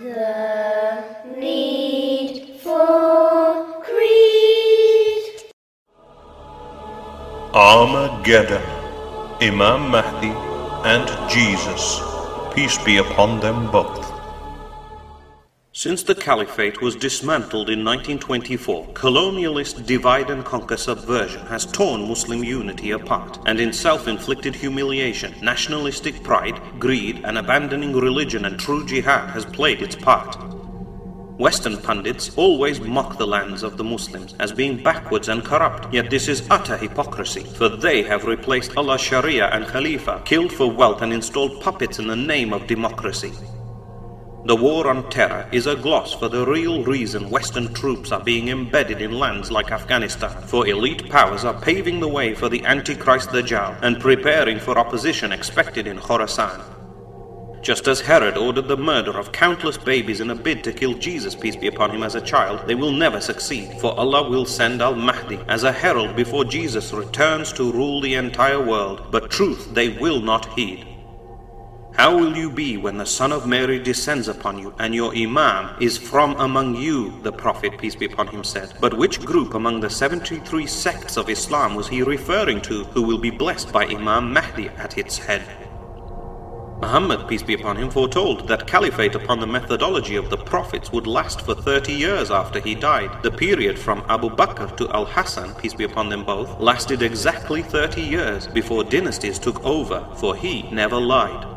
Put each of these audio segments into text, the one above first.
The need for creed. Armageddon, Imam Mahdi and Jesus, peace be upon them both. Since the Caliphate was dismantled in 1924, colonialist divide-and-conquer subversion has torn Muslim unity apart, and in self-inflicted humiliation, nationalistic pride, greed, and abandoning religion and true jihad has played its part. Western pundits always mock the lands of the Muslims as being backwards and corrupt, yet this is utter hypocrisy, for they have replaced Allah's Sharia and Khalifa, killed for wealth and installed puppets in the name of democracy. The war on terror is a gloss for the real reason Western troops are being embedded in lands like Afghanistan, for elite powers are paving the way for the Antichrist Dajjal and preparing for opposition expected in Khorasan. Just as Herod ordered the murder of countless babies in a bid to kill Jesus, peace be upon him, as a child, they will never succeed, for Allah will send Al-Mahdi as a herald before Jesus returns to rule the entire world, but truth they will not heed. How will you be when the Son of Mary descends upon you, and your Imam is from among you, the Prophet, peace be upon him, said. But which group among the 73 sects of Islam was he referring to, who will be blessed by Imam Mahdi at its head? Muhammad, peace be upon him, foretold that caliphate upon the methodology of the prophets would last for 30 years after he died. The period from Abu Bakr to Al-Hassan, peace be upon them both, lasted exactly 30 years before dynasties took over, for he never lied.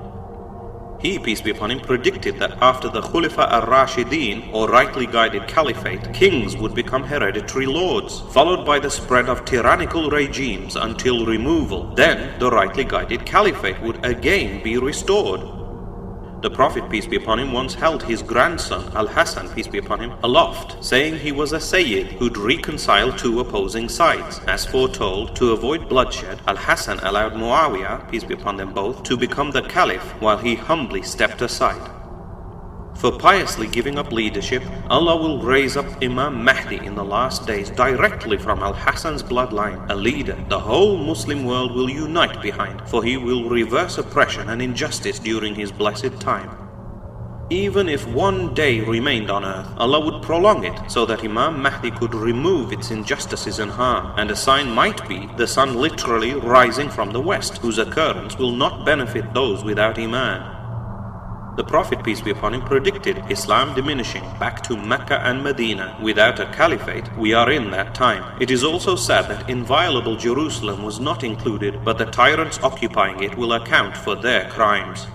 He, peace be upon him, predicted that after the Khulafa al-Rashideen, or rightly guided caliphate, kings would become hereditary lords, followed by the spread of tyrannical regimes until removal. Then the rightly guided caliphate would again be restored. The Prophet, peace be upon him, once held his grandson, Al-Hassan, peace be upon him, aloft, saying he was a Sayyid who'd reconcile two opposing sides. As foretold, to avoid bloodshed, Al-Hassan allowed Muawiyah, peace be upon them both, to become the caliph, while he humbly stepped aside. For piously giving up leadership, Allah will raise up Imam Mahdi in the last days directly from Al-Hassan's bloodline, a leader the whole Muslim world will unite behind, for he will reverse oppression and injustice during his blessed time. Even if one day remained on earth, Allah would prolong it so that Imam Mahdi could remove its injustices and harm, and a sign might be the sun literally rising from the west, whose occurrence will not benefit those without Iman. The Prophet, peace be upon him, predicted Islam diminishing back to Mecca and Medina. Without a caliphate, we are in that time. It is also said that inviolable Jerusalem was not included, but the tyrants occupying it will account for their crimes.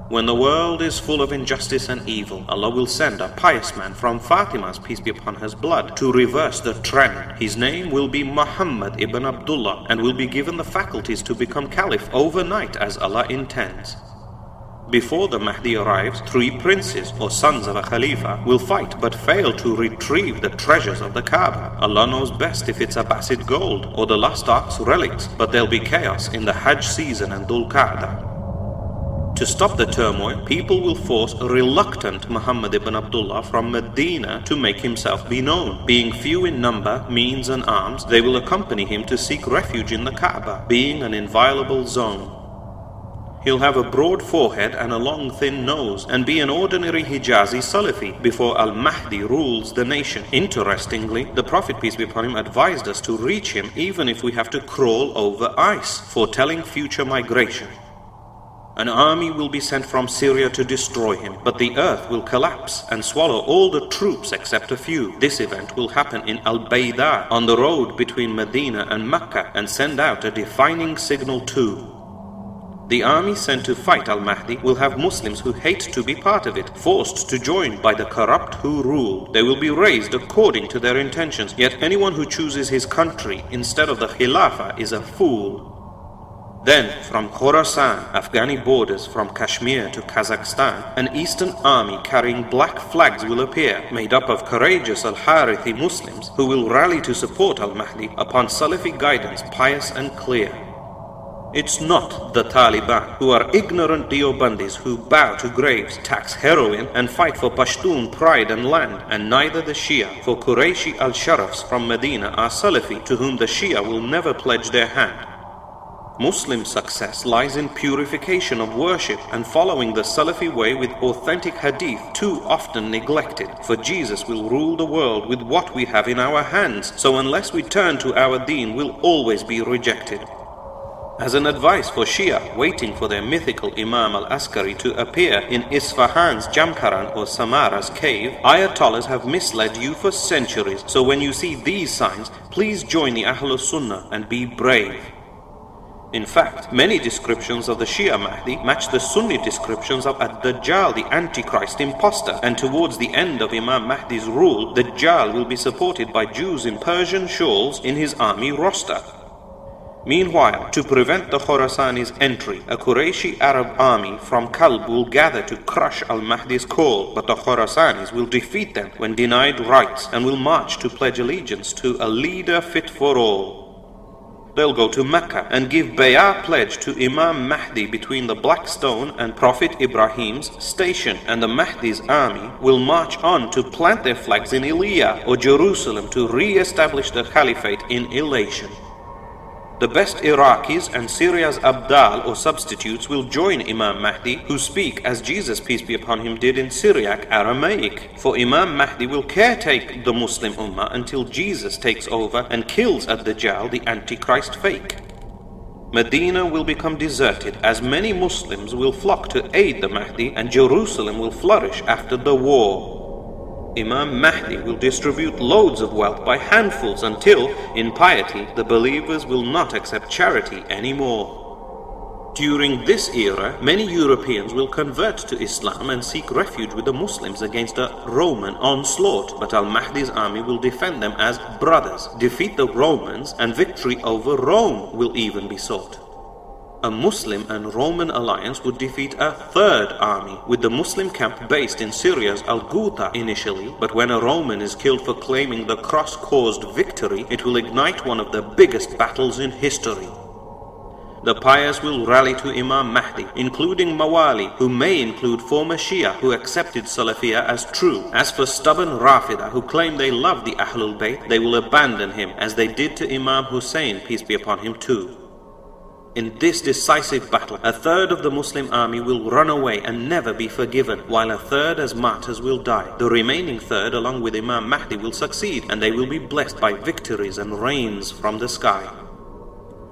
When the world is full of injustice and evil, Allah will send a pious man from Fatima's, peace be upon her, blood to reverse the trend. His name will be Muhammad ibn Abdullah, and will be given the faculties to become caliph overnight as Allah intends. Before the Mahdi arrives, 3 princes or sons of a Khalifa will fight but fail to retrieve the treasures of the Kaaba. Allah knows best if it's Abbasid gold or the Lost Ark's relics, but there'll be chaos in the Hajj season and Dhul Qa'dah. To stop the turmoil, people will force a reluctant Muhammad ibn Abdullah from Medina to make himself be known. Being few in number, means and arms, they will accompany him to seek refuge in the Kaaba, being an inviolable zone. He'll have a broad forehead and a long thin nose, and be an ordinary Hijazi Salafi before Al-Mahdi rules the nation. Interestingly, the Prophet, peace be upon him, advised us to reach him even if we have to crawl over ice, foretelling future migration. An army will be sent from Syria to destroy him, but the earth will collapse and swallow all the troops except a few. This event will happen in Al-Bayda, on the road between Medina and Mecca, and send out a defining signal too. The army sent to fight Al-Mahdi will have Muslims who hate to be part of it, forced to join by the corrupt who rule. They will be raised according to their intentions, yet anyone who chooses his country instead of the Khilafah is a fool. Then, from Khorasan, Afghani borders, from Kashmir to Kazakhstan, an eastern army carrying black flags will appear, made up of courageous Al-Harithi Muslims who will rally to support Al-Mahdi upon Salafi guidance, pious and clear. It's not the Taliban, who are ignorant Deobandis who bow to graves, tax heroin, and fight for Pashtun pride and land, and neither the Shia, for Qurayshi al-Sharafs from Medina are Salafi, to whom the Shia will never pledge their hand. Muslim success lies in purification of worship and following the Salafi way with authentic hadith, too often neglected. For Jesus will rule the world with what we have in our hands, so unless we turn to our deen, we'll always be rejected. As an advice for Shia waiting for their mythical Imam al-Askari to appear in Isfahan's Jamkaran or Samara's cave, Ayatollahs have misled you for centuries, so when you see these signs, please join the Ahlul Sunnah and be brave. In fact, many descriptions of the Shia Mahdi match the Sunni descriptions of Ad-Dajjal, the Antichrist impostor, and towards the end of Imam Mahdi's rule, Dajjal will be supported by Jews in Persian shawls in his army roster. Meanwhile, to prevent the Khorasani's entry, a Qurayshi Arab army from Kalb will gather to crush al-Mahdi's call, but the Khorasanis will defeat them when denied rights and will march to pledge allegiance to a leader fit for all. They'll go to Mecca and give bay'ah pledge to Imam Mahdi between the Black Stone and Prophet Ibrahim's station, and the Mahdi's army will march on to plant their flags in Iliya or Jerusalem to re-establish the Caliphate in elation. The best Iraqis and Syria's Abdal or substitutes will join Imam Mahdi, who speak as Jesus, peace be upon him, did in Syriac Aramaic. For Imam Mahdi will caretake the Muslim Ummah until Jesus takes over and kills Ad-Dajjal, the Antichrist fake. Medina will become deserted as many Muslims will flock to aid the Mahdi, and Jerusalem will flourish after the war. Imam Mahdi will distribute loads of wealth by handfuls until, in piety, the believers will not accept charity anymore. During this era, many Europeans will convert to Islam and seek refuge with the Muslims against a Roman onslaught, but al-Mahdi's army will defend them as brothers, defeat the Romans, and victory over Rome will even be sought. A Muslim and Roman alliance would defeat a third army, with the Muslim camp based in Syria's Al-Ghouta initially, but when a Roman is killed for claiming the cross-caused victory, it will ignite one of the biggest battles in history. The pious will rally to Imam Mahdi, including Mawali, who may include former Shia who accepted Salafiyah as true. As for stubborn Rafida who claim they love the Ahlul Bayt, they will abandon him, as they did to Imam Hussein, peace be upon him too. In this decisive battle, a third of the Muslim army will run away and never be forgiven, while a third as martyrs will die. The remaining third, along with Imam Mahdi, will succeed, and they will be blessed by victories and rains from the sky.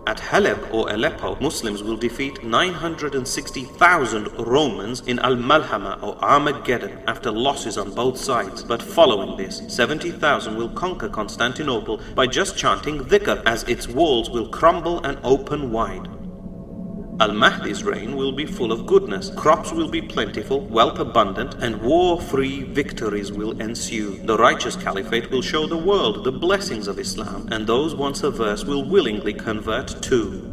At Haleb or Aleppo, Muslims will defeat 960,000 Romans in Al-Malhama or Armageddon after losses on both sides. But following this, 70,000 will conquer Constantinople by just chanting dhikr, as its walls will crumble and open wide. Al-Mahdi's reign will be full of goodness, crops will be plentiful, wealth abundant, and war-free victories will ensue. The righteous caliphate will show the world the blessings of Islam, and those once averse will willingly convert too.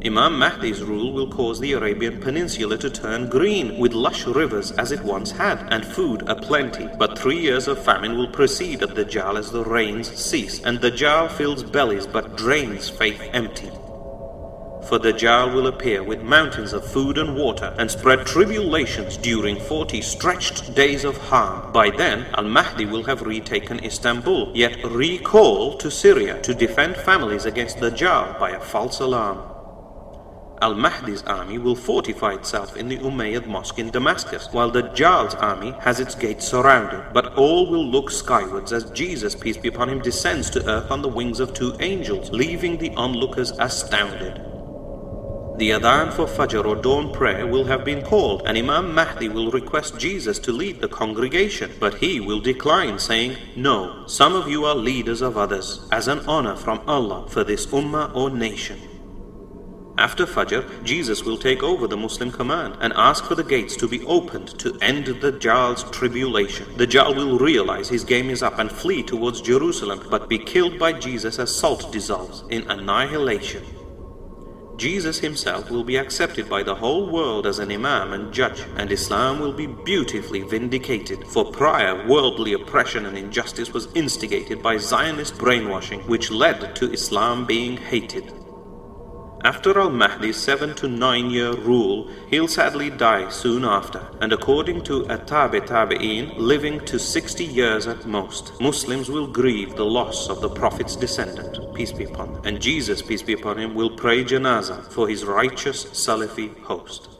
Imam Mahdi's rule will cause the Arabian Peninsula to turn green, with lush rivers as it once had, and food aplenty. But 3 years of famine will precede Ad-Dajjal as the rains cease, and Dajjal fills bellies but drains faith empty. For Dajjal will appear with mountains of food and water and spread tribulations during 40 stretched days of harm. By then, Al-Mahdi will have retaken Istanbul, yet recall to Syria to defend families against Dajjal by a false alarm. Al-Mahdi's army will fortify itself in the Umayyad mosque in Damascus, while Dajjal's army has its gates surrounded. But all will look skywards as Jesus, peace be upon him, descends to earth on the wings of 2 angels, leaving the onlookers astounded. The adhan for Fajr or dawn prayer will have been called, and Imam Mahdi will request Jesus to lead the congregation, but he will decline, saying, "No, some of you are leaders of others, as an honor from Allah for this ummah or nation." After Fajr, Jesus will take over the Muslim command and ask for the gates to be opened to end the Dajjal's tribulation. Dajjal will realize his game is up and flee towards Jerusalem, but be killed by Jesus as salt dissolves in annihilation. Jesus himself will be accepted by the whole world as an imam and judge, and Islam will be beautifully vindicated, for prior worldly oppression and injustice was instigated by Zionist brainwashing, which led to Islam being hated. After al-Mahdi's 7 to 9 year rule, he'll sadly die soon after, and according to Tabi'in, living to 60 years at most, Muslims will grieve the loss of the Prophet's descendant, peace be upon him, and Jesus, peace be upon him, will pray janazah for his righteous Salafi host.